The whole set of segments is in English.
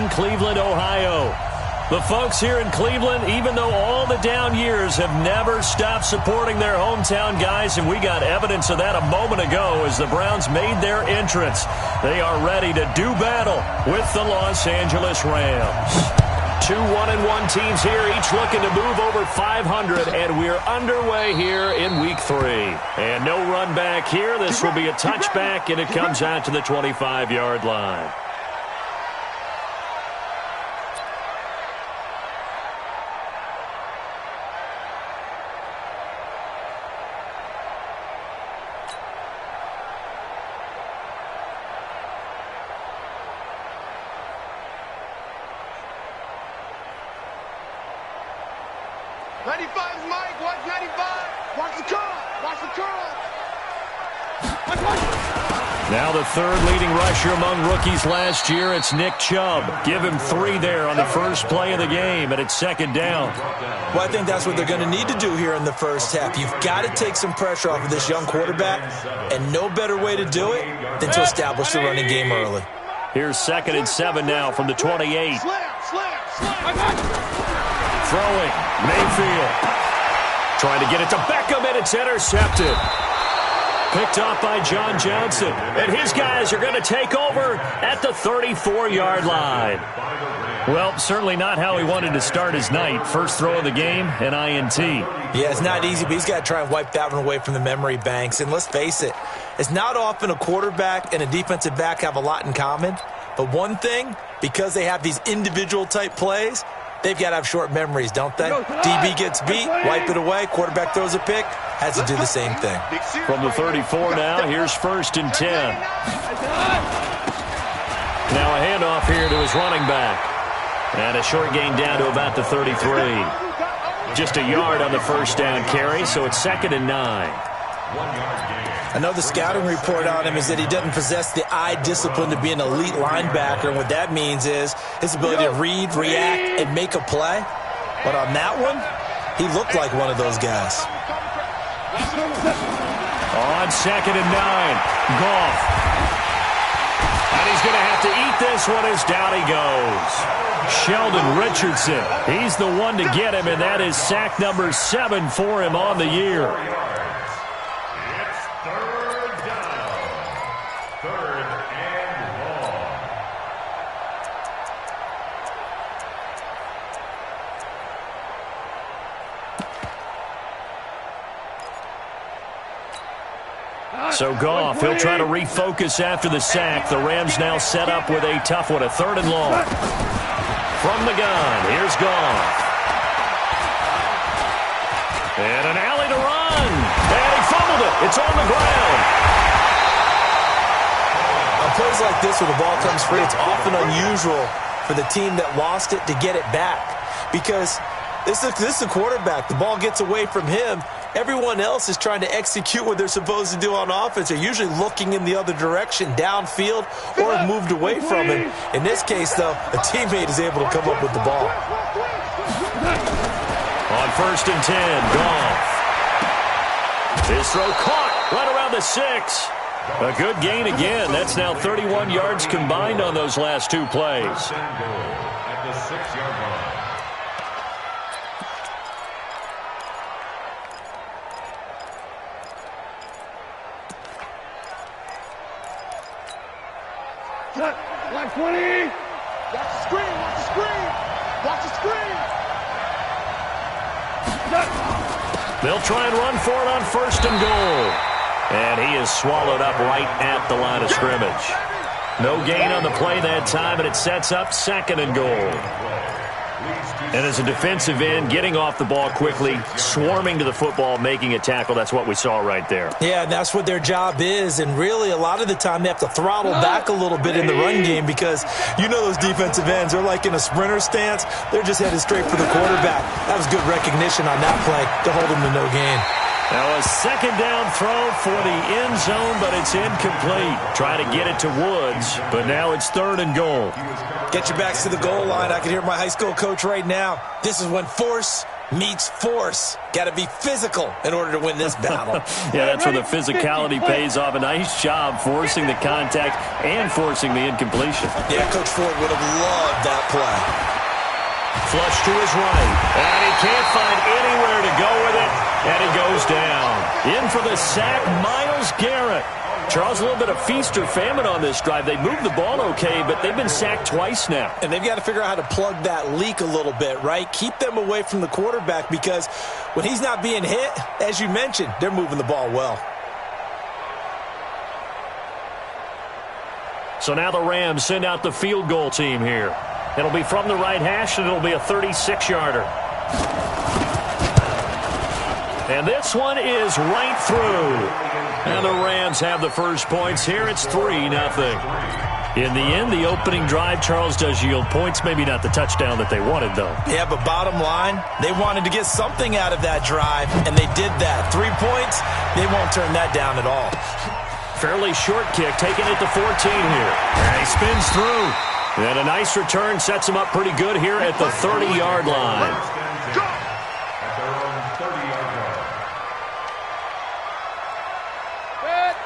in Cleveland, Ohio. The folks here in Cleveland, even though all the down years, have never stopped supporting their hometown guys, and we got evidence of that a moment ago as the Browns made their entrance. They are ready to do battle with the Los Angeles Rams. Two 1-1 teams here, each looking to move over 500, and we're underway here in Week 3. And no run back here. This will be a touchback, and it comes out to the 25-yard line. Now the third leading rusher among rookies last year, it's Nick Chubb. Give him 3 there on the first play of the game, and it's second down. Well, I think that's what they're going to need to do here in the first half. You've got to take some pressure off of this young quarterback, and no better way to do it than to establish the running game early. Here's 2nd and 7 now from the 28. Throwing, Mayfield. Trying to get it to Beckham, and it's intercepted. Picked off by John Johnson. And his guys are going to take over at the 34-yard line. Well, certainly not how he wanted to start his night. First throw of the game, an INT. Yeah, it's not easy, but he's got to try and wipe that one away from the memory banks. And let's face it, it's not often a quarterback and a defensive back have a lot in common. But one thing, because they have these individual-type plays, they've got to have short memories, don't they? DB gets beat, wipe it away, quarterback throws a pick, has to do the same thing. From the 34 now, here's 1st and 10. Now a handoff here to his running back. And a short gain down to about the 33. Just a yard on the first down carry, so it's 2nd and 9. I know the scouting report on him is that he doesn't possess the eye discipline to be an elite linebacker. And what that means is his ability to read, react, and make a play. But on that one, he looked like one of those guys. On 2nd and 9, Goff. And he's going to have to eat this one as down he goes. Sheldon Richardson, he's the one to get him, and that is sack number 7 for him on the year. So Goff, he'll try to refocus after the sack. The Rams now set up with a tough one, a 3rd and long. From the gun, here's Goff. And an alley to run. And he fumbled it. It's on the ground. On plays like this where the ball comes free, it's often unusual for the team that lost it to get it back. Because this is the quarterback. The ball gets away from him. Everyone else is trying to execute what they're supposed to do on offense. They're usually looking in the other direction, downfield, or have moved away from him. In this case, though, a teammate is able to come up with the ball. On 1st and 10, Goff. His throw caught right around the 6. A good gain again. That's now 31 yards combined on those last 2 plays. At the 6-yard line. Line 20. Watch the screen. Watch the screen. Watch the screen. They'll try and run for it on 1st and goal. And he is swallowed up right at the line of scrimmage. No gain on the play that time, and it sets up 2nd and goal. And as a defensive end, getting off the ball quickly, swarming to the football, making a tackle, that's what we saw right there. Yeah, and that's what their job is. And really, a lot of the time, they have to throttle back a little bit in the run game because you know those defensive ends, they're like in a sprinter stance. They're just headed straight for the quarterback. That was good recognition on that play to hold him to no gain. Now a 2nd down throw for the end zone, but it's incomplete. Try to get it to Woods, but now it's 3rd and goal. Get your backs to the goal line. I can hear my high school coach right now. This is when force meets force. Got to be physical in order to win this battle. Yeah, that's where the physicality pays off. A nice job forcing the contact and forcing the incompletion. Yeah, Coach Ford would have loved that play. Flush to his right. And he can't find anywhere to go with it. And he goes down. In for the sack, Myles Garrett. Charles, a little bit of feast or famine on this drive. They moved the ball okay, but they've been sacked twice now. And they've got to figure out how to plug that leak a little bit, right? Keep them away from the quarterback because when he's not being hit, as you mentioned, they're moving the ball well. So now the Rams send out the field goal team here. It'll be from the right hash, and it'll be a 36-yarder. And this one is right through. And the Rams have the first points here. It's 3-0. In the end, the opening drive, Charles, does yield points. Maybe not the touchdown that they wanted, though. Yeah, but bottom line, they wanted to get something out of that drive, and they did that. 3 points, they won't turn that down at all. Fairly short kick, taking it to 14 here. And he spins through. And a nice return sets him up pretty good here at the 30-yard line.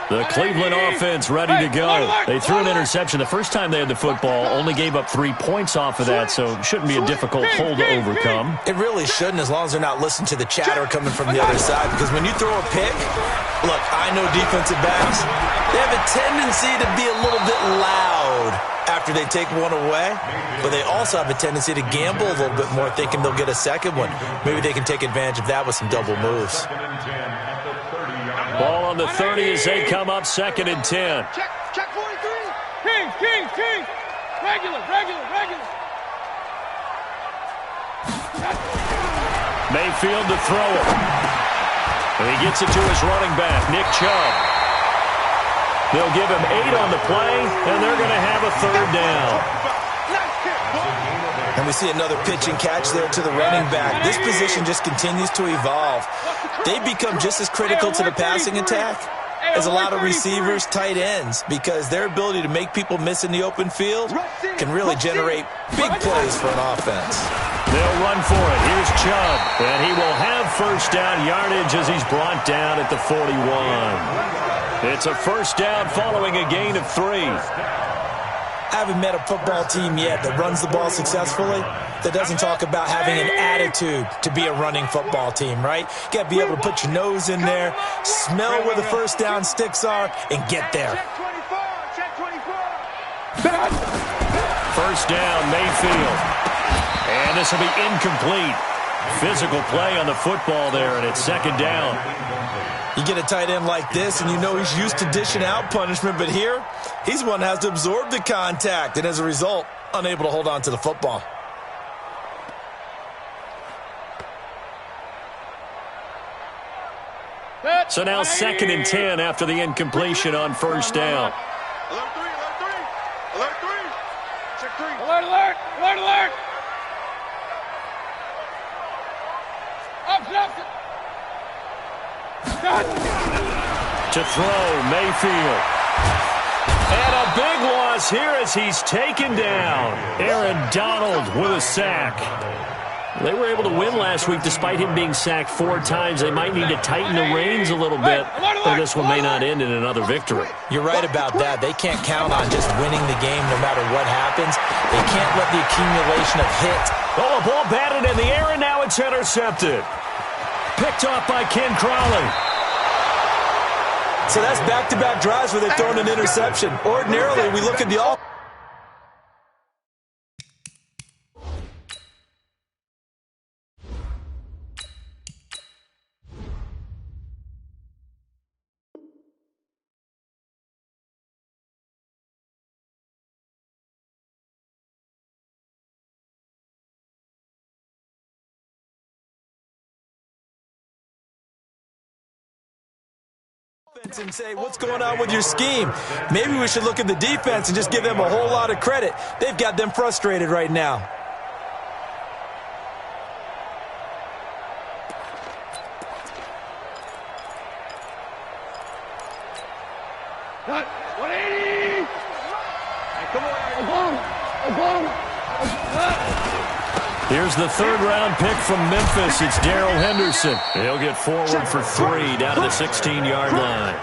The Cleveland offense ready to go. They threw an interception the first time they had the football, only gave up 3 points off of that, so it shouldn't be a difficult hole to overcome. It really shouldn't, as long as they're not listening to the chatter coming from the other side, because when you throw a pick, look, I know defensive backs, they have a tendency to be a little bit loud after they take one away, but they also have a tendency to gamble a little bit more, thinking they'll get a second one. Maybe they can take advantage of that with some double moves. Ball on the 30 as they come up 2nd and 10. Check 43. Kings. Regular. Mayfield to throw it. And he gets it to his running back, Nick Chubb. They'll give him 8 on the play, and they're going to have a 3rd down. And we see another pitch and catch there to the running back. This position just continues to evolve. They become just as critical to the passing attack as a lot of receivers, tight ends, because their ability to make people miss in the open field can really generate big plays for an offense. They'll run for it. Here's Chubb, and he will have first down yardage as he's brought down at the 41. It's a first down following a gain of 3. I haven't met a football team yet that runs the ball successfully that doesn't talk about having an attitude to be a running football team, right? You got to be able to put your nose in there, smell where the first down sticks are, and get there. Check 24. First down, Mayfield. And this will be incomplete. Physical play on the football there, and it's 2nd down. You get a tight end like this, and you know he's used to dishing out punishment, but here, he's one that has to absorb the contact, and as a result, unable to hold on to the football. So now 2nd and 10 after the incompletion on first down. Alert 3. Check 3. Alert. Up. To throw, Mayfield. And a big loss here as he's taken down. Aaron Donald with a sack. They were able to win last week despite him being sacked 4 times. They might need to tighten the reins a little bit, or this one may not end in another victory. You're right about that. They can't count on just winning the game no matter what happens. They can't let the accumulation of hits. Oh, a ball batted in the air, and now it's intercepted. Picked off by Ken Crowley. So that's back-to-back drives where they've thrown an interception. Ordinarily, we look at the offense. And say, what's going on with your scheme? Maybe we should look at the defense and just give them a whole lot of credit. They've got them frustrated right now. Cut. 180. Hey, come on. Here's the third-round pick from Memphis. It's Darrell Henderson. He'll get forward for 3 down to the 16-yard line.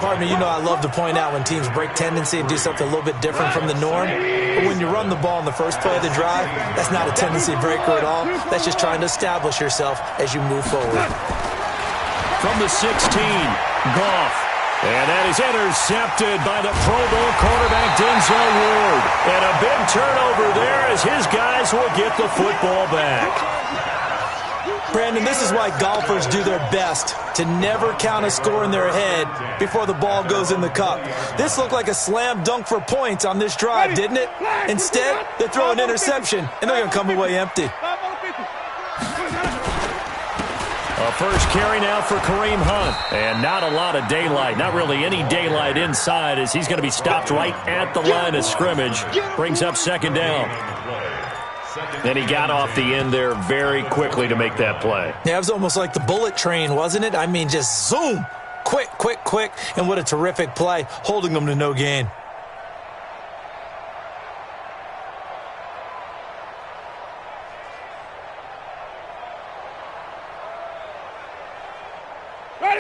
Pardon me, you know I love to point out when teams break tendency and do something a little bit different from the norm. But when you run the ball in the first play of the drive, that's not a tendency breaker at all. That's just trying to establish yourself as you move forward. From the 16, Goff. And that is intercepted by the Pro Bowl quarterback Denzel Ward. And a big turnover there as his guys will get the football back. Brandon, this is why golfers do their best to never count a score in their head before the ball goes in the cup. This looked like a slam dunk for points on this drive, didn't it? Instead, they throw an interception, and they're going to come away empty. A first carry now for Kareem Hunt. And not a lot of daylight, not really any daylight inside as he's going to be stopped right at the line of scrimmage. Brings up second down. And he got off the end there very quickly to make that play. Yeah, it was almost like the bullet train, wasn't it? I mean, just zoom. Quick, quick, quick. And what a terrific play, holding them to no gain.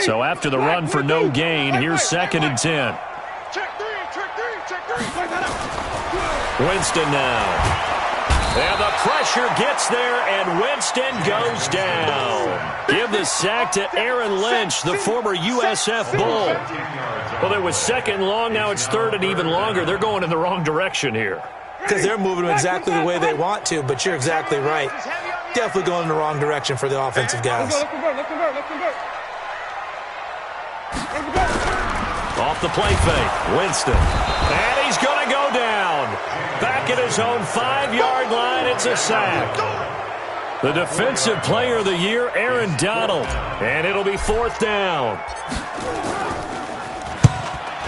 So after the run for no gain, here's 2nd and 10. Check three. Winston now. And the pressure gets there, and Winston goes down. Give the sack to Aaron Lynch, the former USF Bull. Well, it was 2nd and long. Now it's 3rd and even longer. They're going in the wrong direction here. Because they're moving them exactly the way they want to, but you're exactly right. Definitely going in the wrong direction for the offensive guys. Off the play fake, Winston. And he's going to go down. Back at his own 5-yard line, it's a sack. The defensive player of the year, Aaron Donald. And it'll be 4th down.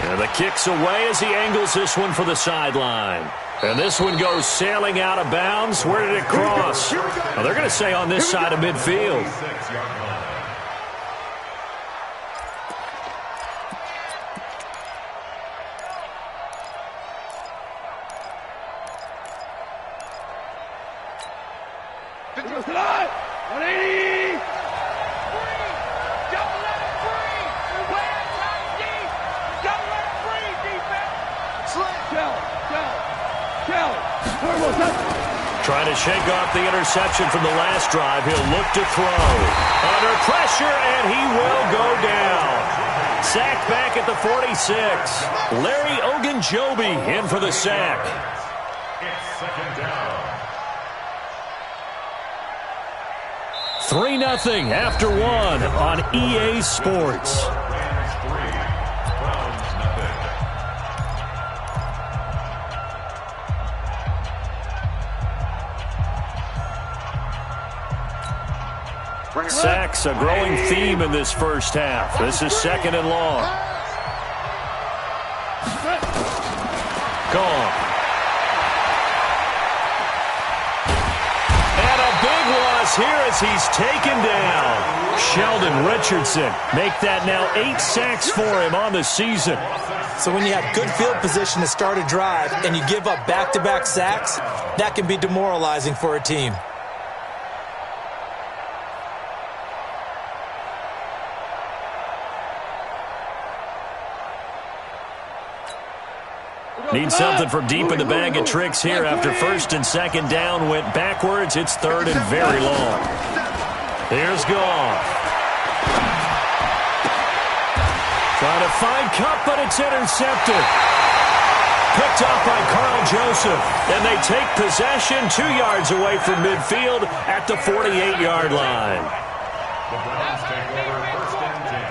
And the kick's away as he angles this one for the sideline. And this one goes sailing out of bounds. Where did it cross? Well, they're going to say on this side of midfield. Trying to shake off the interception from the last drive. He'll look to throw. Under pressure, and he will go down. Sacked back at the 46. Larry Ogunjobi in for the sack. It's 2nd down. 3-0 after 1 on EA Sports. Rams 3, Browns nothing. Sacks, a growing theme in this first half. This is 2nd and long. Gone. And a big loss here as he's taken down. Sheldon Richardson. Make that now 8 sacks for him on the season. So when you have good field position to start a drive and you give up back-to-back sacks, that can be demoralizing for a team. Need something from deep in the bag of tricks here after 1st and 2nd down went backwards. It's 3rd and very long. Here's Goff. Trying to find Kupp, but it's intercepted. Picked off by Carl Joseph. And they take possession 2 yards away from midfield at the 48-yard line. The Browns take over 1st and 10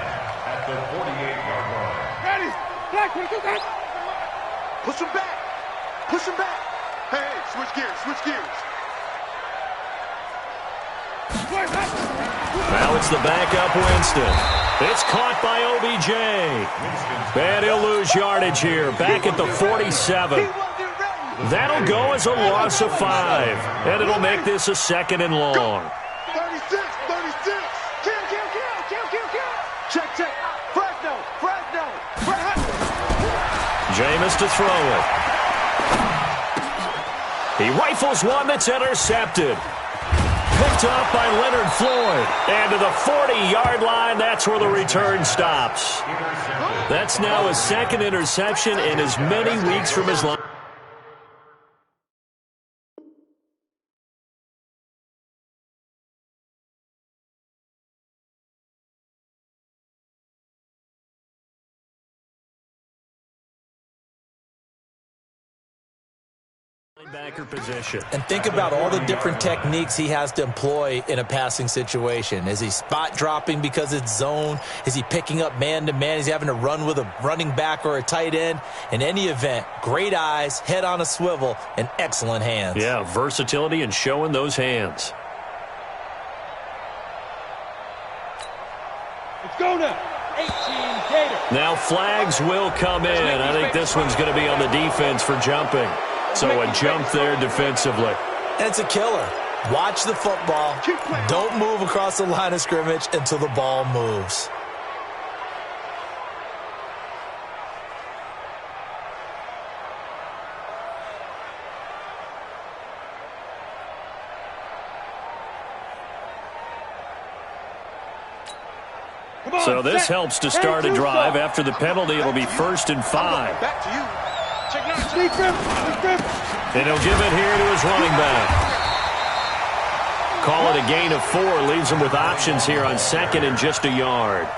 at the 48-yard line. Ready? Black, what you got? Push him back. Push him back. Hey, switch gears. Switch gears. Now it's the backup Winston. It's caught by OBJ. And he'll lose yardage here. Back at the 47. That'll go as a loss of 5. And it'll make this a 2nd and long. 36. Kill. Check. Fresno. Jameis to throw it. He rifles one that's intercepted. Picked off by Leonard Floyd. And to the 40-yard line, that's where the return stops. That's now his second interception in as many weeks from his line. Linebacker position. And think about all the different techniques he has to employ in a passing situation. Is he spot dropping because it's zone? Is he picking up man-to-man? Is he having to run with a running back or a tight end? In any event, great eyes, head on a swivel, and excellent hands. Yeah, versatility and showing those hands. Let's go now. 18 Gator. Now flags will come in. I think this one's going to be on the defense for jumping. So a jump there defensively. And it's a killer. Watch the football. Don't move across the line of scrimmage until the ball moves. So this helps to start a drive. After the penalty, it'll be 1st and 5. Back to you. Check now. Sneak grip. And he'll give it here to his running back. Call it a gain of 4. Leaves him with options here on 2nd and just a yard.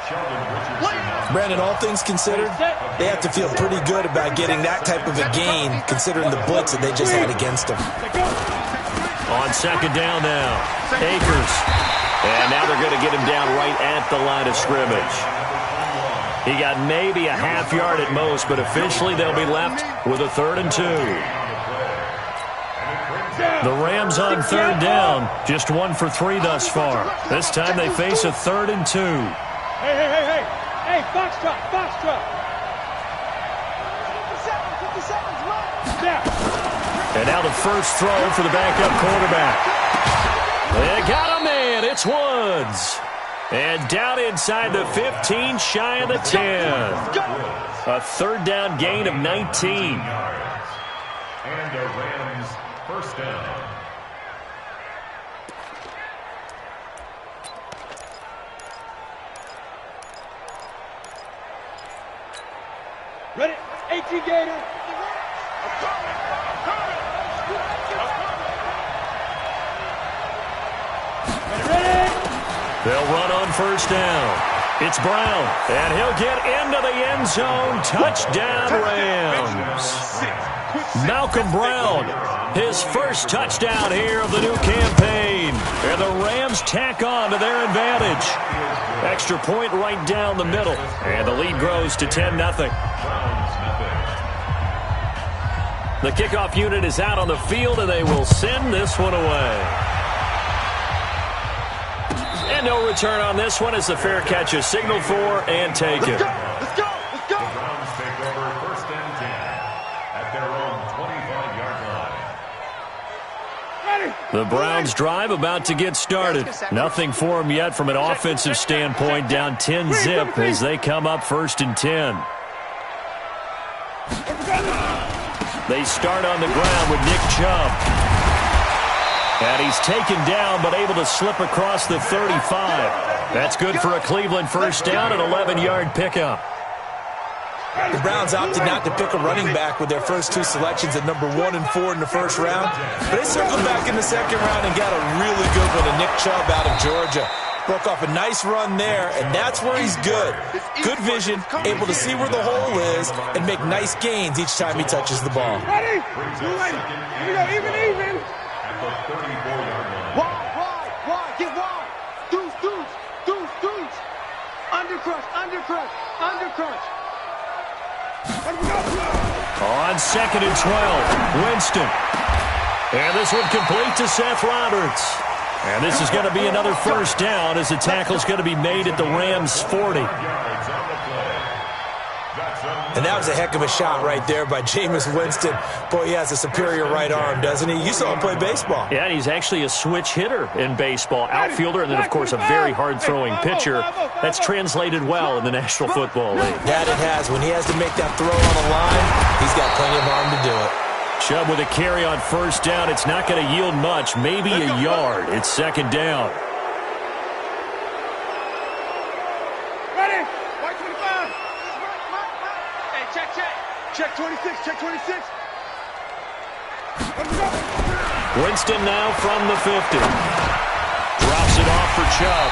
Brandon, all things considered, they have to feel pretty good about getting that type of a gain, considering the blitz that they just had against them. On 2nd down now, Akers. And now they're going to get him down right at the line of scrimmage. He got maybe a half yard at most, but officially they'll be left with a 3rd and 2. The Rams on 3rd down, just 1 for 3 thus far. This time they face a 3rd and 2. Hey, Foxtrot. 57's left. And now the first throw for the backup quarterback. They got him in. It's Woods. And down inside the 15, shy of the 10. A 3rd down gain of 19. And the Rams first down. Ready? 18 Gator. Ready? They'll run on 1st down. It's Brown, and he'll get into the end zone. Touchdown, Rams. Malcolm Brown, his first touchdown here of the new campaign. And the Rams tack on to their advantage. Extra point right down the middle. And the lead grows to 10-0. The kickoff unit is out on the field, and they will send this one away. And no return on this one as the fair catch is signaled for and taken. Let's go. The Browns take over 1st and 10 at their own 25-yard line. Ready? The Browns drive about to get started. Nothing for them yet from an offensive standpoint, down 10-0 as they come up 1st and 10. They start on the ground with Nick Chubb. And he's taken down but able to slip across the 35. That's good for a Cleveland first down, an 11-yard pickup. The Browns opted not to pick a running back with their first 2 selections at number 1 and 4 in the first round. But they circled back in the second round and got a really good one to Nick Chubb out of Georgia. Broke off a nice run there, and that's where he's good. Good vision, able to see where the hole is, and make nice gains each time he touches the ball. Ready? Here we go, even. At the 34-yard line. Wide. Get wide. Deuce. Undercrush. On 2nd and 12, Winston. And this one complete to Seth Roberts. And this is going to be another first down as the tackle's going to be made at the Rams' 40. And that was a heck of a shot right there by Jameis Winston. Boy, he has a superior right arm, doesn't he? You saw him play baseball. Yeah, he's actually a switch hitter in baseball. Outfielder, and then, of course, a very hard-throwing pitcher. That's translated well in the National Football League. That it has. When he has to make that throw on the line, he's got plenty of arm to do it. Chubb with a carry on first down. It's not going to yield much, maybe a yard. It's second down. Ready? White 25. Hey, check. Check 26. Check 26. Let's go. Winston now from the 50. Drops it off for Chubb.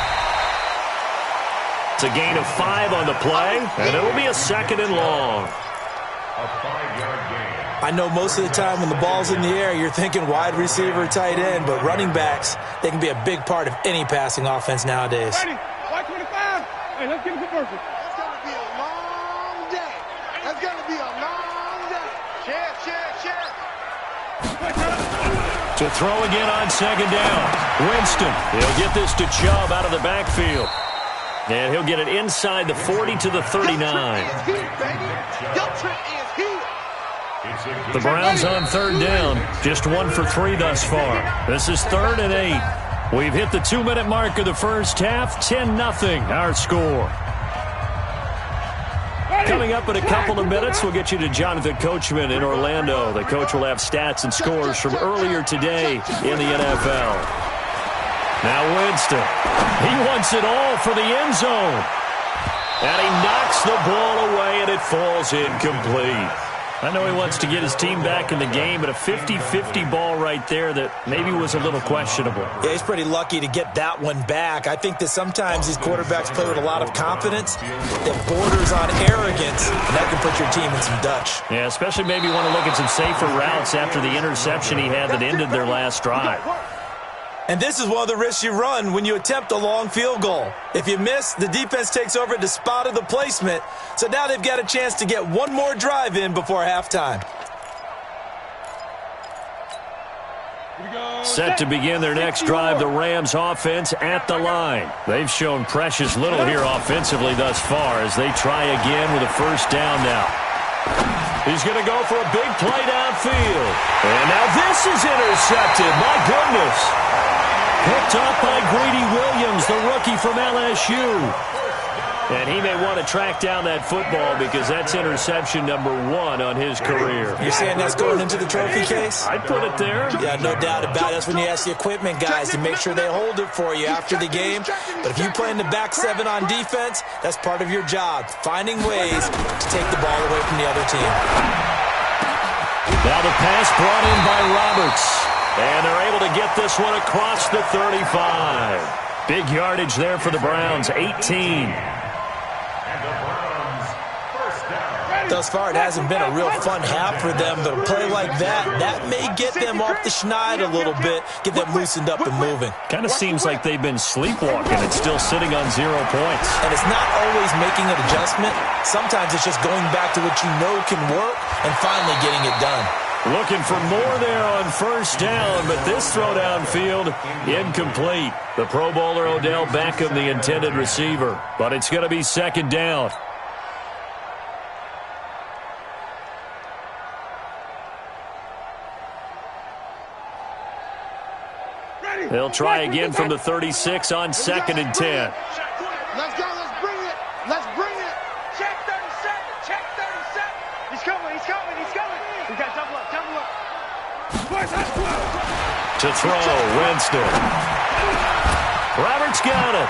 It's a gain of 5 on the play, and it'll be a second and long. A 5-yard gain. I know most of the time when the ball's in the air, you're thinking wide receiver, tight end, but running backs, they can be a big part of any passing offense nowadays. Ready? White 25. Hey, let's get it converted. It's going to be a long day. It's going to be a long day. Share. To throw again on second down. Winston, he'll get this to Chubb out of the backfield. And he'll get it inside the 40 to the 39. The Browns on third down. Just 1 for 3 thus far. This is 3rd and 8. We've hit the 2-minute mark of the first half. 10-0 our score. Coming up in a couple of minutes, we'll get you to Jonathan Coachman in Orlando. The coach will have stats and scores from earlier today in the NFL. Now Winston. He wants it all for the end zone. And he knocks the ball away, and it falls incomplete. I know he wants to get his team back in the game, but a 50-50 ball right there that maybe was a little questionable. Yeah, he's pretty lucky to get that one back. I think that sometimes these quarterbacks play with a lot of confidence that borders on arrogance, and that can put your team in some Dutch. Yeah, especially maybe want to look at some safer routes after the interception he had that ended their last drive. And this is one of the risks you run when you attempt a long field goal. If you miss, the defense takes over at the spot of the placement. So now they've got a chance to get one more drive in before halftime. Set to begin their next drive, the Rams offense at the line. They've shown precious little here offensively thus far as they try again with a first down now. He's going to go for a big play downfield. And now this is intercepted. My goodness. Picked up by Greedy Williams, the rookie from LSU. And he may want to track down that football because that's interception number 1 on his career. You're saying that's going into the trophy case? I'd put it there. Yeah, no doubt about it. That's when you ask the equipment guys to make sure they hold it for you after the game. But if you play in the back 7 on defense, that's part of your job, finding ways to take the ball away from the other team. Now the pass brought in by Roberts. And they're able to get this one across the 35. Big yardage there for the Browns, 18. Thus far, it hasn't been a real fun half for them, but a play like that may get them off the schneid a little bit, get them loosened up and moving. Kind of seems like they've been sleepwalking and still sitting on 0 points. And it's not always making an adjustment. Sometimes it's just going back to what you know can work and finally getting it done. Looking for more there on first down, but this throw downfield, incomplete. The Pro Bowler Odell Beckham, the intended receiver, but it's going to be second down. They'll try again from the 36 on 2nd and 10. Let's go. Let's bring it. Let's bring it. Check 37. Check 37. He's coming. We got double up. To throw, Winston. Roberts got it.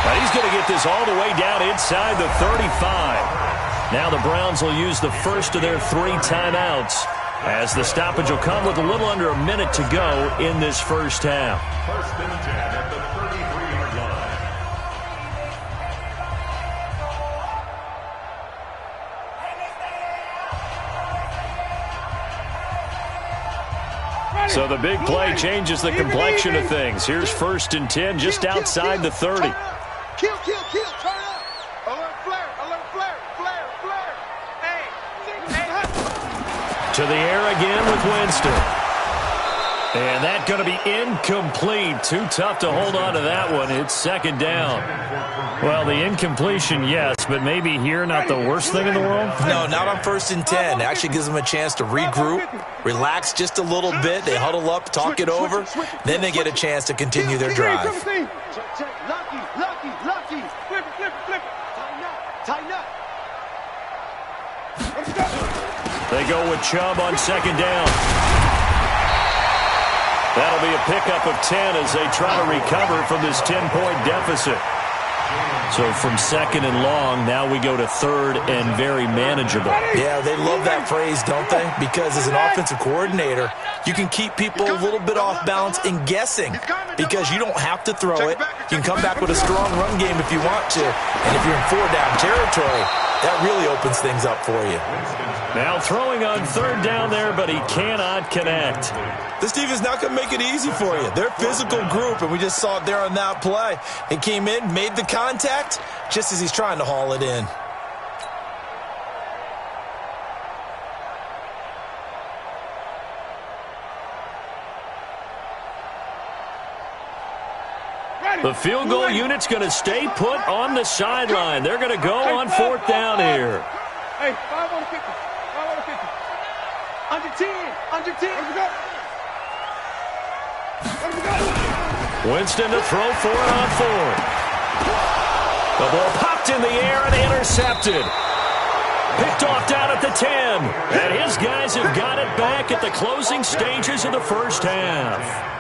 But he's going to get this all the way down inside the 35. Now the Browns will use the first of their 3 timeouts, as the stoppage will come with a little under a minute to go in this first half. 1st and 10 at the 33-yard line. So the big play changes the complexion of things. Here's 1st and 10 just outside the 30. Kill. Turn up. Alert flare. Hey. To the air again with Winston. And that's going to be incomplete. Too tough to hold on to that one. It's second down. Well, the incompletion, yes, but maybe here not the worst thing in the world? No, not on 1st and 10. It actually gives them a chance to regroup, relax just a little bit. They huddle up, talk it over. Then they get a chance to continue their drive. Lucky. Flip it. Tighten up. They They go with Chubb on second down. That'll be a pickup of 10 as they try to recover from this 10-point deficit. So from second and long, now we go to third and very manageable. Yeah, they love that phrase, don't they? Because as an offensive coordinator, you can keep people a little bit off balance and guessing because you don't have to throw it. You can come back with a strong run game if you want to. And if you're in four-down territory, that really opens things up for you. Now throwing on third down there, but he cannot connect. This team is not going to make it easy for you. They're a physical group, and we just saw it there on that play. He came in, made the contact, just as he's trying to haul it in. The field goal unit's going to stay put on the sideline. They're going to go on fourth down here. Hey, 5 on 50. 5 on 50. Under 10. Under 10. Let's go. Let's go. Winston to throw for it on fourth. The ball popped in the air and intercepted. Picked off down at the 10. And his guys have got it back at the closing stages of the first half.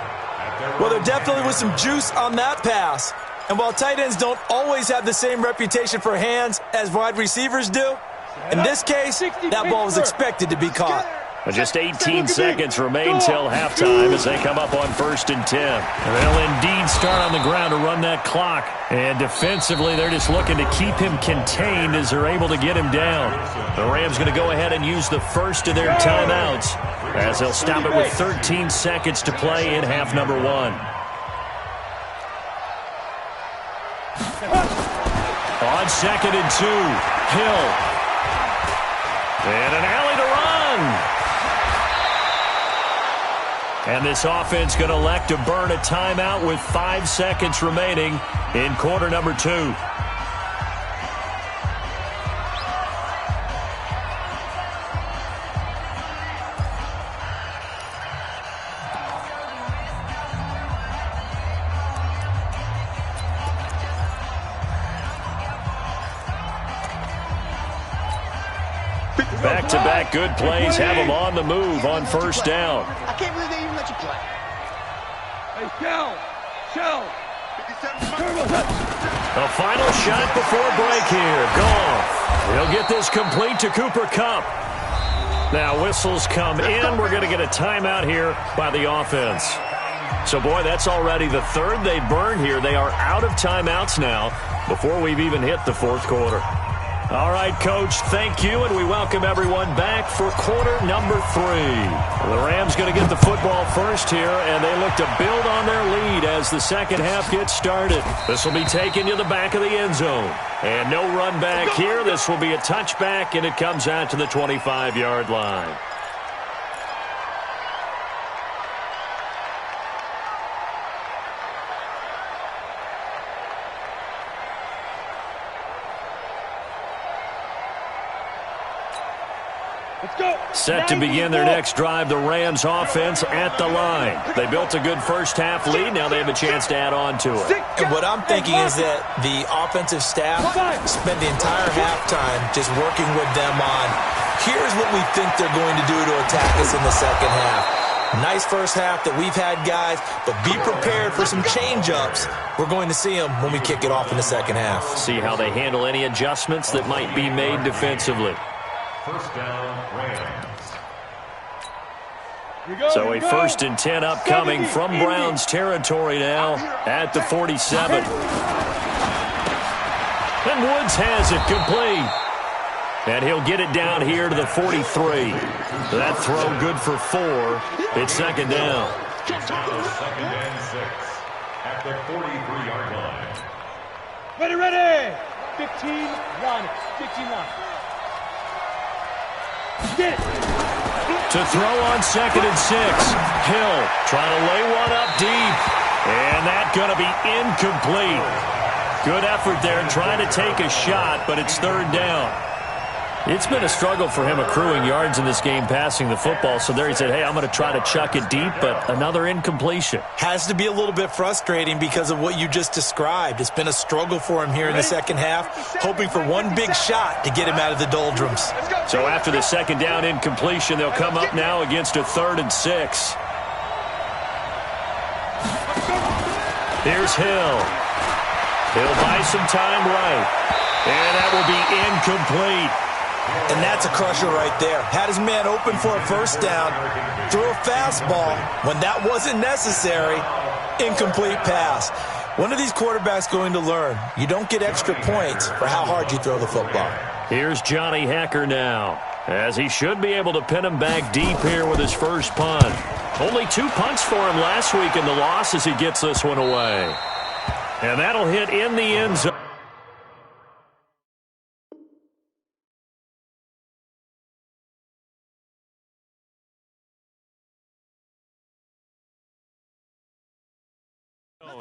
Well, there definitely was some juice on that pass. And while tight ends don't always have the same reputation for hands as wide receivers do, in this case, that ball was expected to be caught. But just 18 seconds remain till halftime as they come up on 1st and 10. They'll indeed start on the ground to run that clock. And defensively, they're just looking to keep him contained as they're able to get him down. The Rams going to go ahead and use the first of their timeouts as they'll stop it with 13 seconds to play in half number 1. On 2nd and 2, Hill. And an alley to run. And this offense going to elect to burn a timeout with 5 seconds remaining in quarter number 2. Back-to-back good plays have them on the move on first down. I can't believe they even let you play. Hey, Shell. The final shot before break here. Goff. He'll get this complete to Cooper Kupp. Now whistles come in. We're going to get a timeout here by the offense. So, boy, that's already the third they've burned here. They are out of timeouts now before we've even hit the fourth quarter. All right, Coach, thank you, and we welcome everyone back for quarter number 3. The Rams going to get the football first here, and they look to build on their lead as the second half gets started. This will be taken to the back of the end zone. And no run back here. This will be a touchback, and it comes out to the 25-yard line. Set to begin their next drive, the Rams offense at the line. They built a good first half lead. Now they have a chance to add on to it. And what I'm thinking is that the offensive staff spent the entire halftime just working with them on, here's what we think they're going to do to attack us in the second half. Nice first half that we've had, guys, but be prepared for some change-ups. We're going to see them when we kick it off in the second half. See how they handle any adjustments that might be made defensively. First down, Rams. So a 1st and 10 upcoming from Browns territory now at the 47. And Woods has it complete. And he'll get it down here to the 43. That throw good for 4. It's second down. Second and 6 at the 43-yard line. Ready. 15-1. 15-1. Get it. To throw on 2nd and 6. Hill trying to lay one up deep. And that's going to be incomplete. Good effort there trying to take a shot, but it's third down. It's been a struggle for him accruing yards in this game passing the football. So there he said, hey, I'm going to try to chuck it deep, but another incompletion. Has to be a little bit frustrating because of what you just described. It's been a struggle for him here in the second half, hoping for one big shot to get him out of the doldrums. So after the second down incompletion, they'll come up now against a 3rd and 6. Here's Hill. He'll buy some time right. And that will be incomplete. And that's a crusher right there. Had his man open for a first down, threw a fastball when that wasn't necessary, incomplete pass. When are these quarterbacks going to learn? You don't get extra points for how hard you throw the football. Here's Johnny Hekker now, as he should be able to pin him back deep here with his first punt. Only 2 punts for him last week in the loss as he gets this one away. And that'll hit in the end zone.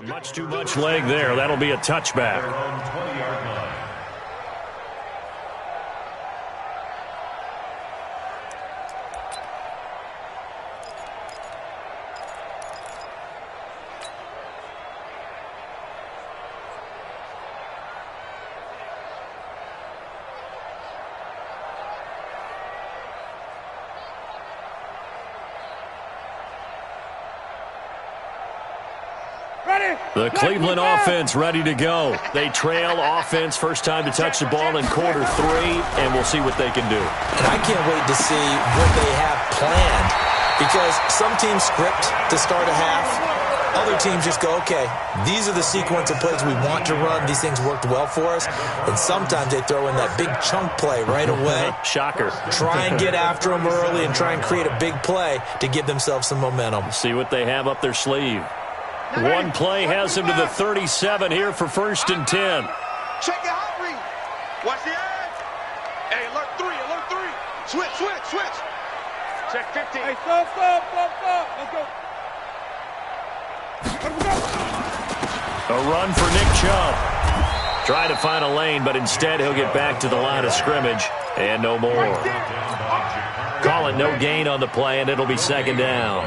Much too much leg there. That'll be a touchback. 20-yard line. The Cleveland offense ready to go. They trail offense, first time to touch the ball in quarter 3, and we'll see what they can do. And I can't wait to see what they have planned, because some teams script to start a half. Other teams just go, okay, these are the sequence of plays we want to run. These things worked well for us. And sometimes they throw in that big chunk play right away. Shocker. Try and get after them early and try and create a big play to give themselves some momentum. See what they have up their sleeve. One play has him to the 37 here for 1st and 10. Check your hot read. Watch the edge. Hey, alert 3, alert 3. Switch, switch, switch. Check 15. Hey, stop. Let's go. A run for Nick Chubb. Try to find a lane, but instead he'll get back to the line of scrimmage, and no more. Call it no gain on the play, and it'll be 2nd down.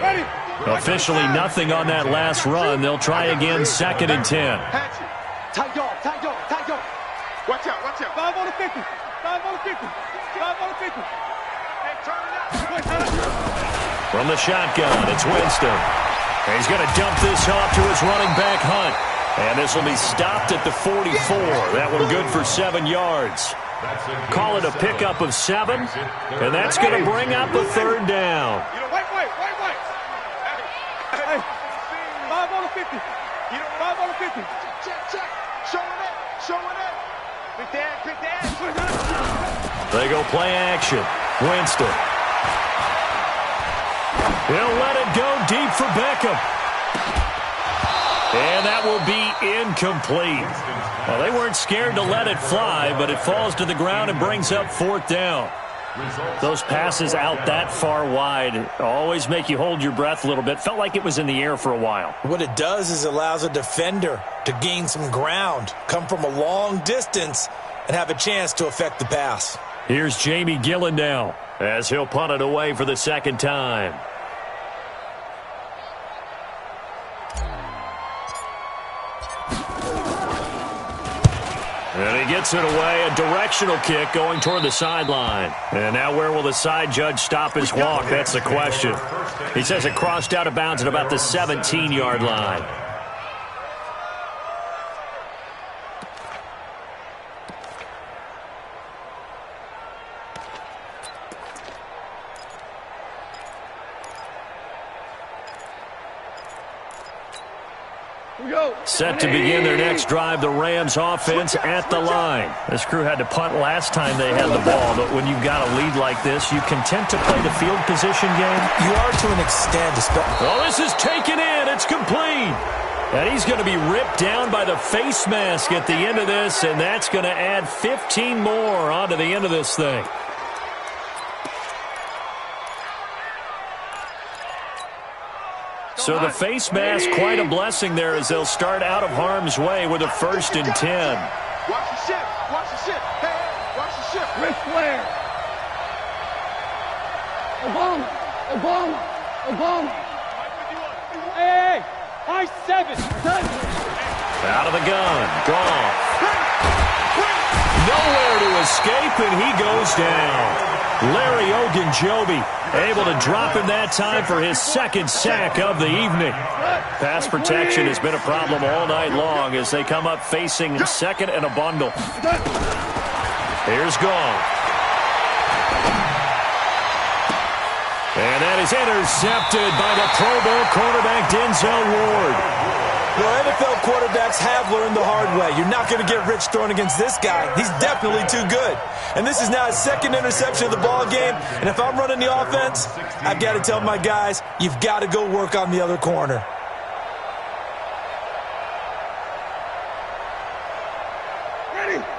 Officially nothing on that last run. They'll try again, 2nd and 10. Tight dog. Watch out. 5 on the 50. 5 on the 50. 5 on the 50. Hey, turn it out. From the shotgun, it's Winston. And he's going to dump this off to his running back, Hunt. And this will be stopped at the 44. That one good for 7 yards. Call it a pickup of 7. And that's going to bring up the 3rd down. Wait. Hey, 5 on the 50. 5 on the 50. Check. Showing it. Pick that. They go play action. Winston. He'll let it go deep for Beckham. And that will be incomplete. Well, they weren't scared to let it fly, but it falls to the ground and brings up 4th down. Those passes out that far wide always make you hold your breath a little bit. Felt like it was in the air for a while. What it does is it allows a defender to gain some ground, come from a long distance, and have a chance to affect the pass. Here's Jamie Gillen now, as he'll punt it away for the 2nd time. And he gets it away, a directional kick going toward the sideline. And now where will the side judge stop his walk? That's the question. He says it crossed out of bounds at about the 17-yard line. Set to begin their next drive, the Rams offense at the line. This crew had to punt last time they had the ball, but when you've got a lead like this, you content to play the field position game? You are to an extent. Oh, this is taken in. It's complete. And he's going to be ripped down by the face mask at the end of this, and that's going to add 15 more onto the end of this thing. So the face mask, quite a blessing there as they'll start out of harm's way with a 1st and 10. Watch the shift. Hey, watch the shift. Ric Flair. Hey, high 7. Out of the gun. Gone. Nowhere to escape, and he goes down. Larry Ogunjobi able to drop him that time for his second sack of the evening. Pass protection has been a problem all night long as they come up facing second and a bundle. Here's Gone. And that is intercepted by the Pro Bowl quarterback Denzel Ward. Well, NFL quarterbacks have learned the hard way. You're not going to get rich throwing against this guy. He's definitely too good. And this is now his second interception of the ball game. And if I'm running the offense, I've got to tell my guys, you've got to go work on the other corner.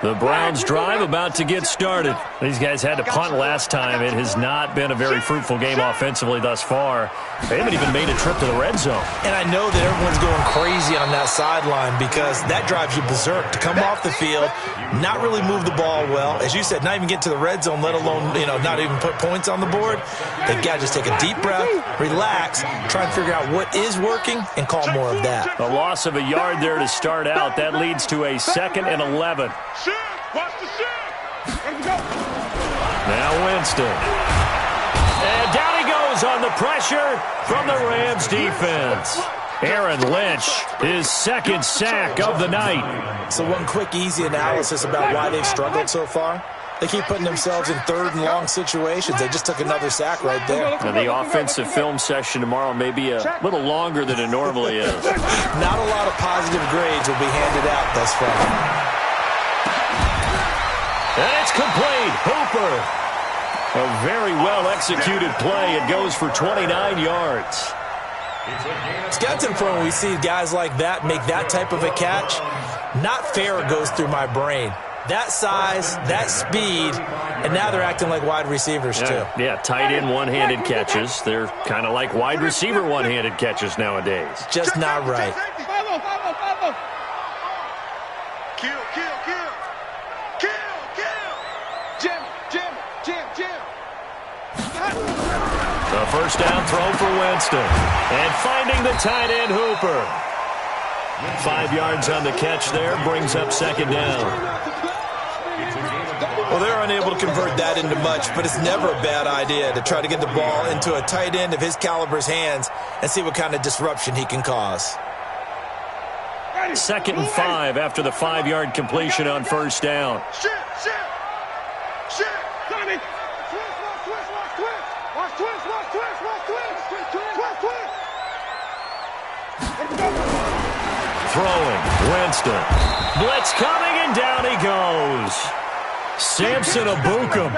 The Browns drive about to get started. These guys had to punt last time. It has not been a very fruitful game offensively thus far. They haven't even made a trip to the red zone. And I know that everyone's going crazy on that sideline because that drives you berserk to come off the field, not really move the ball well. As you said, not even get to the red zone, let alone, not even put points on the board. They've got to just take a deep breath, relax, try and figure out what is working, and call more of that. A loss of a yard there to start out. That leads to a 2nd and 11. Watch the shit. Now Winston. And down he goes on the pressure from the Rams defense. Aaron Lynch, his second sack of the night. So one quick, easy analysis about why they've struggled so far. They keep putting themselves in third and long situations. They just took another sack right there. Now the offensive film session tomorrow may be a little longer than it normally is. Not a lot of positive grades will be handed out thus far. And it's complete. Hooper. A very well-executed play. It goes for 29 yards. It's got to the point when we see guys like that make that type of a catch. Not fair it goes through my brain. That size, that speed, and now they're acting like wide receivers too. Yeah, tight end one-handed catches. They're kind of like wide receiver one-handed catches nowadays. Just not right. Kill. Jim. The first down throw for Winston. And finding the tight end, Hooper. 5 yards on the catch there, brings up second down. Well, they're unable to convert that into much, but it's never a bad idea to try to get the ball into a tight end of his caliber's hands and see what kind of disruption he can cause. 2nd and 5 after the 5-yard completion on first down. Shit. Tommy. Watch twist. Throwing, Winston. Blitz coming, and down he goes. Samson Ebukam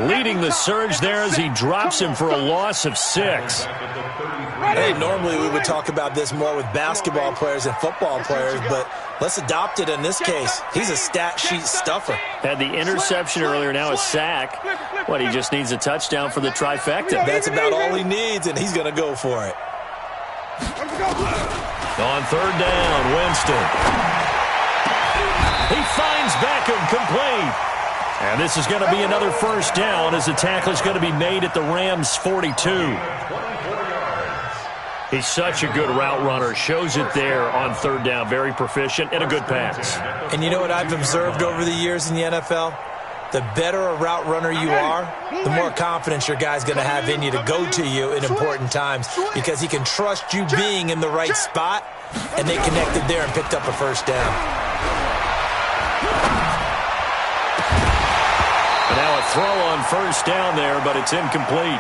leading the surge there as he drops him for a loss of 6. Hey, normally we would talk about this more with basketball players and football players, but let's adopt it in this case. He's a stat sheet stuffer. Had the interception earlier, now a sack. He just needs a touchdown for the trifecta. That's about all he needs, and he's going to go for it. On third down, Winston. He finds Beckham complete. And this is going to be another first down as the tackle is going to be made at the Rams' 42. He's such a good route runner. Shows it there on third down. Very proficient and a good pass. And you know what I've observed over the years in the NFL? The better a route runner you are, the more confidence your guy's going to have in you to go to you in important times because he can trust you being in the right spot, and they connected there and picked up a first down. And now a throw on first down there, but it's incomplete.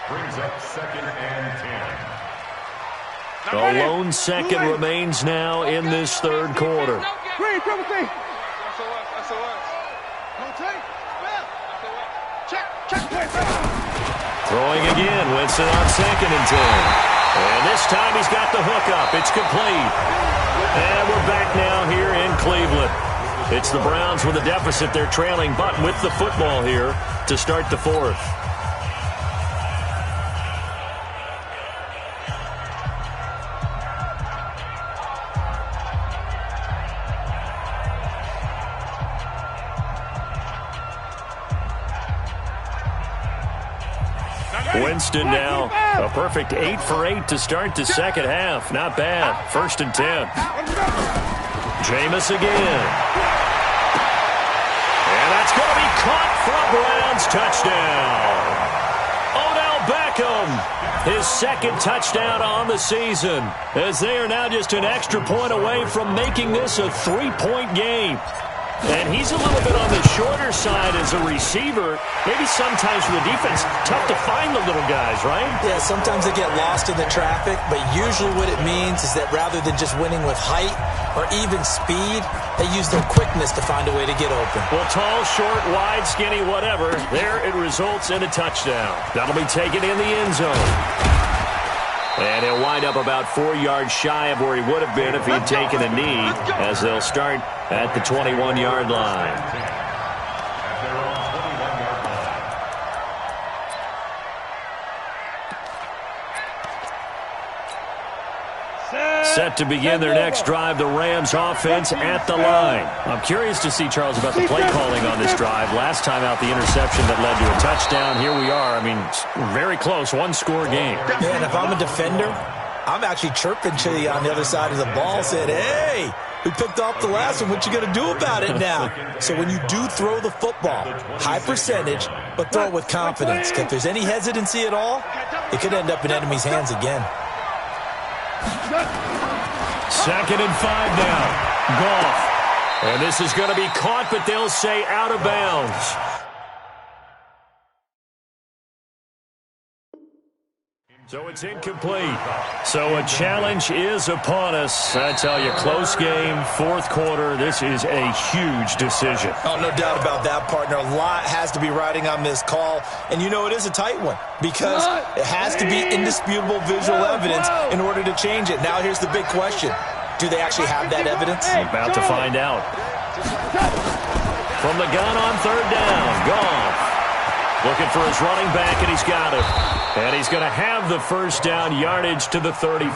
Brings up 2nd and 10. A lone second remains now in this third quarter. Throwing again, Winston on 2nd and 10. And this time he's got the hook up. It's complete. And we're back now here in Cleveland. It's the Browns with a deficit. They're trailing, but with the football here to start the fourth. Winston now a perfect 8 for 8 to start the second half. Not bad. 1st and 10. Jameis again. And that's going to be caught for a Browns touchdown. Odell Beckham, his 2nd touchdown on the season, as they are now just an extra point away from making this a 3-point game. And he's a little bit on the shorter side as a receiver. Maybe sometimes for the defense, tough to find the little guys, right? Yeah, sometimes they get lost in the traffic, but usually what it means is that rather than just winning with height or even speed, they use their quickness to find a way to get open. Well, tall, short, wide, skinny, whatever, there it results in a touchdown. That'll be taken in the end zone. And he'll wind up about 4 yards shy of where he would have been if he had taken a knee, as they'll start at the 21-yard line. Set to begin their next drive, the Rams offense at the line. I'm curious to see, Charles, about the play calling on this drive. Last time out, the interception that led to a touchdown. Here we are. I mean, very close, one-score game. Man, if I'm a defender, I'm actually chirping to you on the other side of the ball, saying, hey, we picked off the last one. What you going to do about it now? So when you do throw the football, high percentage, but throw it with confidence. If there's any hesitancy at all, it could end up in enemy's hands again. 2nd and 5 now. Goff. And this is going to be caught, but they'll say out of bounds. So it's incomplete. So a challenge is upon us. I tell you, close game, 4th quarter. This is a huge decision. Oh, no doubt about that, partner. A lot has to be riding on this call. And you know it is a tight one because it has to be indisputable visual evidence in order to change it. Now here's the big question. Do they actually have that evidence? About to find out. From the gun on 3rd down. Goff. Looking for his running back, and he's got it. And he's going to have the 1st down, yardage to the 35.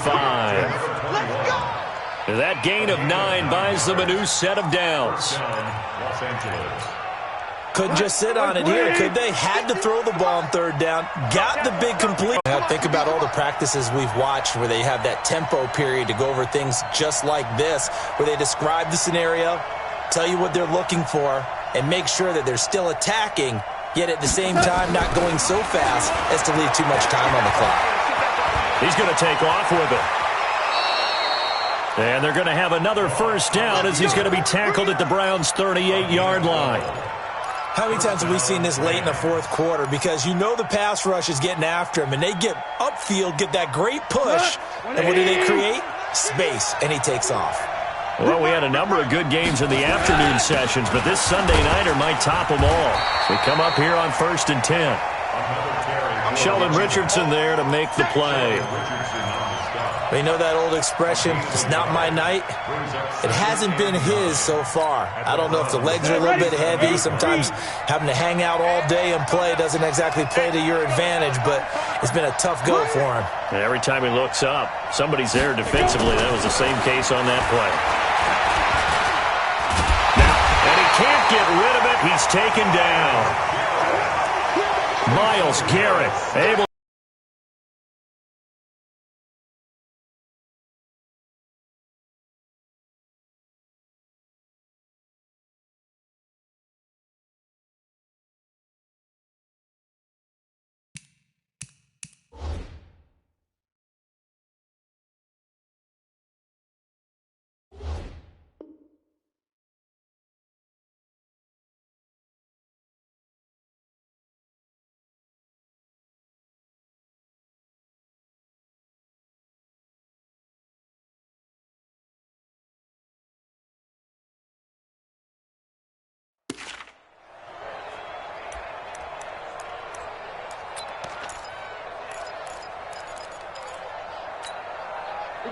That gain of 9 buys them a new set of downs. Couldn't just sit on it here, could they? Had to throw the ball on 3rd down. Got the big complete. Now think about all the practices we've watched where they have that tempo period to go over things just like this, where they describe the scenario, tell you what they're looking for, and make sure that they're still attacking, yet at the same time not going so fast as to leave too much time on the clock. He's going to take off with it. And they're going to have another 1st down as he's going to be tackled at the Browns' 38-yard line. How many times have we seen this late in the 4th quarter? Because you know the pass rush is getting after him, and they get upfield, get that great push, and what do they create? Space, and he takes off. Well, we had a number of good games in the afternoon sessions, but this Sunday nighter might top them all. We come up here on 1st and 10. Sheldon Richardson there to make the play. You know that old expression, it's not my night? It hasn't been his so far. I don't know if the legs are a little bit heavy. Sometimes having to hang out all day and play doesn't exactly play to your advantage, but it's been a tough go for him. And every time he looks up, somebody's there defensively. That was the same case on that play. And he can't get rid of it. He's taken down. Myles Garrett able.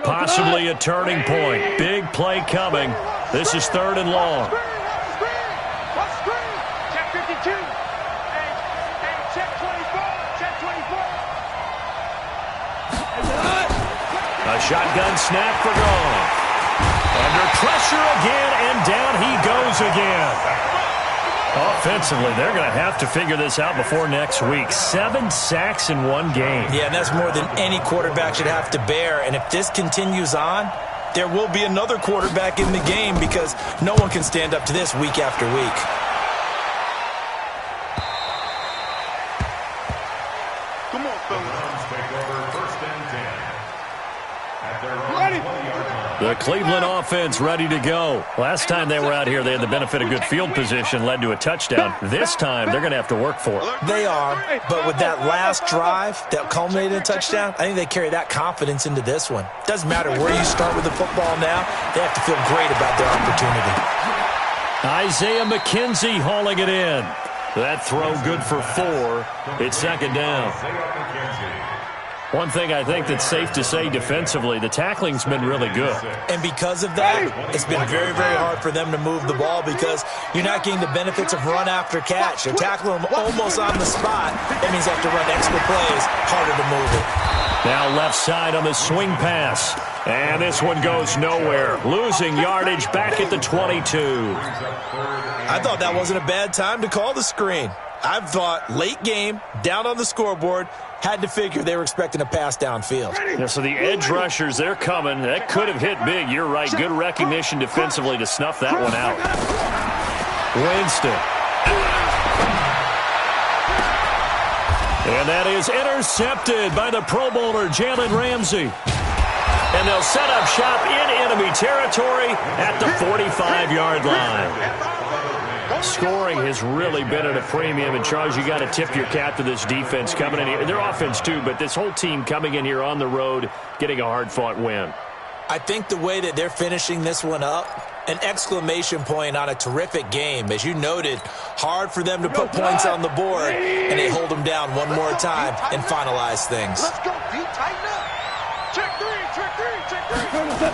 Possibly a turning point. Big play coming. This is 3rd and long. Check 52. Hey, check 24. Check 24. A shotgun snap for Goff. Under pressure again, and down he goes again. Offensively, they're going to have to figure this out before next week. 7 sacks in one game. Yeah, and that's more than any quarterback should have to bear. And if this continues on, there will be another quarterback in the game because no one can stand up to this week after week. Come on, fellas. Take over 1st and 10. At their own Ready? 20-yard line. The Cleveland offense ready to go. Last time they were out here, they had the benefit of good field position, led to a touchdown. This time, they're going to have to work for it. They are, but with that last drive that culminated in a touchdown, I think they carry that confidence into this one. Doesn't matter where you start with the football now, they have to feel great about their opportunity. Isaiah McKenzie hauling it in. That throw good for 4. It's 2nd down. One thing I think that's safe to say defensively, the tackling's been really good. And because of that, it's been very, very hard for them to move the ball because you're not getting the benefits of run after catch. They're tackling them almost on the spot. That means they have to run extra plays, harder to move it. Now left side on the swing pass. And this one goes nowhere. Losing yardage back at the 22. I thought that wasn't a bad time to call the screen. I thought late game, down on the scoreboard, had to figure they were expecting a pass downfield. Yeah, so the edge rushers, they're coming. That could have hit big. You're right. Good recognition defensively to snuff that one out. Winston. And that is intercepted by the Pro Bowler, Jalen Ramsey. And they'll set up shop in enemy territory at the 45-yard line. Scoring has really been at a premium, and Charles, you got to tip your cap to this defense coming in here. Their offense too, but this whole team coming in here on the road, getting a hard-fought win. I think the way that they're finishing this one up, an exclamation point on a terrific game. As you noted, hard for them to put points on the board, and they hold them down one more time and finalize things. Let's go, D. Tighten up. Check 3, check 3, check 3.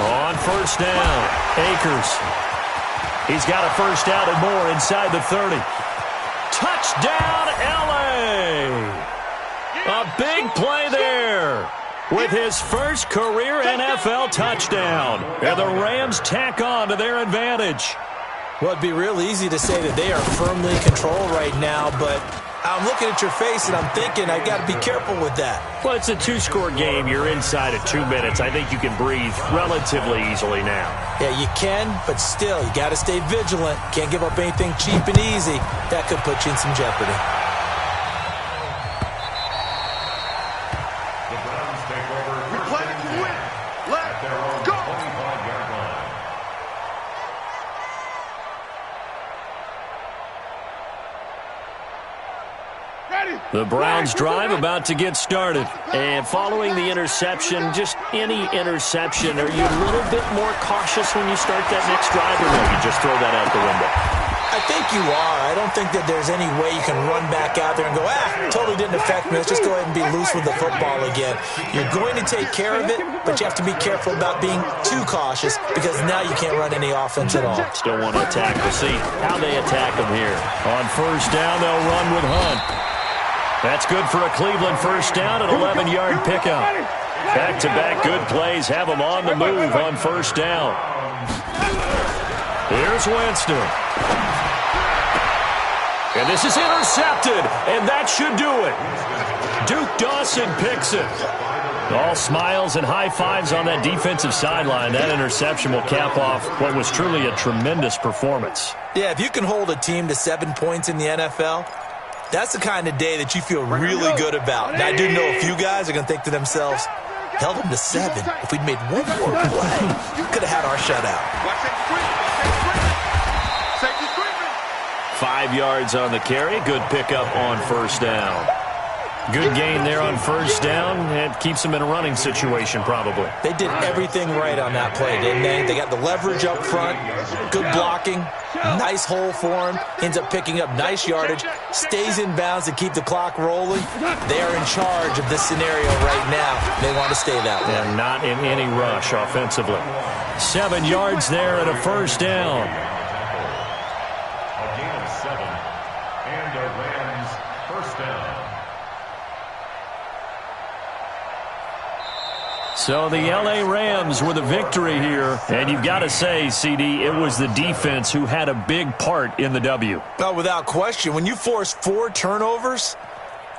On 1st down, Akers. He's got a 1st down and more inside the 30. Touchdown, L.A. A big play there with his first career NFL touchdown. And the Rams tack on to their advantage. Well, it'd be real easy to say that they are firmly in control right now, but I'm looking at your face and I'm thinking I got to be careful with that. Well, it's a 2-score game. You're inside of 2 minutes. I think you can breathe relatively easily now. Yeah, you can, but still, you got to stay vigilant. Can't give up anything cheap and easy. That could put you in some jeopardy. The Browns take over We play to win. Let's their own go. 25-yard line. Ready. The Browns drive about to get started. And following the interception, just any interception, are you a little bit more cautious when you start that next drive, or no, you just throw that out the window? I think you are. I don't think that there's any way you can run back out there and go, totally didn't affect me. Let's just go ahead and be loose with the football again. You're going to take care of it, but you have to be careful about being too cautious because now you can't run any offense at all. Still want to attack. We'll see how they attack them here. On 1st down, they'll run with Hunt. That's good for a Cleveland 1st down, an 11-yard pickup. Back-to-back good plays have them on the move on 1st down. Here's Winston. And this is intercepted, and that should do it. Duke Dawson picks it. All smiles and high fives on that defensive sideline. That interception will cap off what was truly a tremendous performance. Yeah, if you can hold a team to 7 points in the NFL, that's the kind of day that you feel really good about. Now, I do know a few guys are going to think to themselves, held them to 7. If we'd made one more play, we could have had our shutout. Watch that screen. Watch that screen. Safety screen. 5 yards on the carry. Good pickup on 1st down. Good gain there on 1st down. It keeps them in a running situation probably. They did everything right on that play, didn't they? They got the leverage up front, good blocking, nice hole for him, ends up picking up nice yardage, stays in bounds to keep the clock rolling. They are in charge of this scenario right now. They want to stay that way. And not in any rush offensively. 7 yards there and a 1st down. A gain of 7. And a Rams 1st down. So the L.A. Rams with a victory here. And you've got to say, CD, it was the defense who had a big part in the W. Oh, without question. When you force 4 turnovers,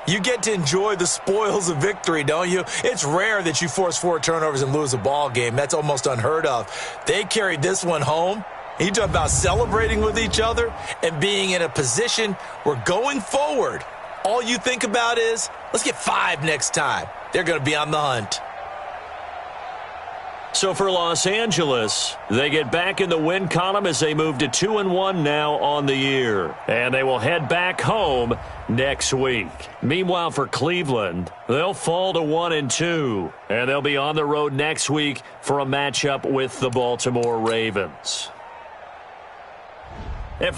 you get to enjoy the spoils of victory, don't you? It's rare that you force 4 turnovers and lose a ball game. That's almost unheard of. They carried this one home. You talk about celebrating with each other and being in a position where going forward, all you think about is, let's get 5 next time. They're going to be on the hunt. So for Los Angeles, they get back in the win column as they move to 2-1 now on the year. And they will head back home next week. Meanwhile, for Cleveland, they'll fall to 1-2. And they'll be on the road next week for a matchup with the Baltimore Ravens. And